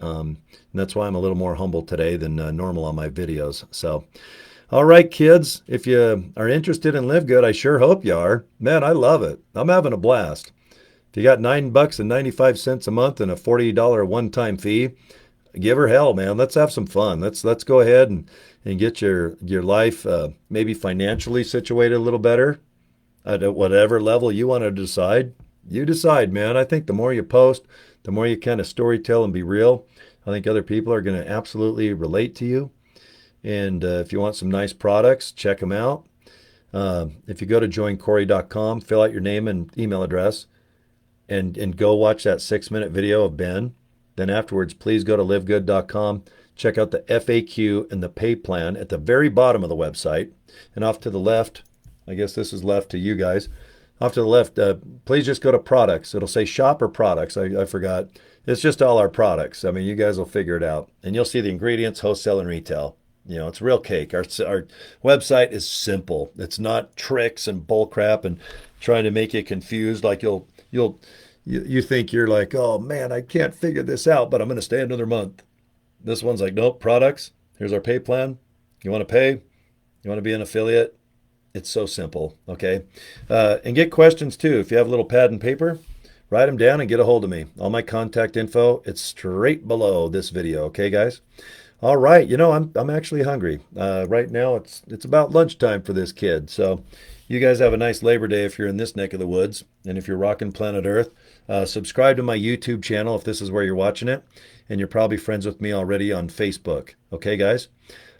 And that's why I'm a little more humble today than normal on my videos. So, all right, kids, if you are interested in LiveGood, I sure hope you are. Man, I love it. I'm having a blast. If you got $9.95 a month and a $40 one-time fee, give her hell, man. Let's have some fun. Let's go ahead and get your life maybe financially situated a little better at whatever level you want to decide. You decide, man. I think the more you post, the more you kind of storytell and be real, I think other people are going to absolutely relate to you. And if you want some nice products, check them out. If you go to joincory.com, fill out your name and email address, and go watch that 6-minute video of Ben. Then afterwards, please go to livegood.com. Check out the FAQ and the pay plan at the very bottom of the website. And off to the left, I guess this is left to you guys. Off to the left, please just go to products. It'll say shop or products. I forgot. It's just all our products. I mean, you guys will figure it out. And you'll see the ingredients, wholesale, and retail. It's real cake. Our website is simple. It's not tricks and bull crap and trying to make you confused like you think you're like, oh man, I can't figure this out, but I'm going to stay another month. This one's like, nope, products. Here's our pay plan. You want to pay? You want to be an affiliate? It's so simple, okay? And get questions too. If you have a little pad and paper, write them down and get a hold of me. All my contact info, it's straight below this video, okay, guys? All right, I'm actually hungry. Right now, it's about lunchtime for this kid. So you guys have a nice Labor Day if you're in this neck of the woods. And if you're rocking planet Earth, subscribe to my YouTube channel if this is where you're watching it. And you're probably friends with me already on Facebook. Okay, guys?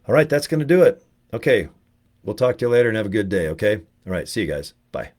All right, that's going to do it. Okay, we'll talk to you later and have a good day, okay? All right, see you guys. Bye.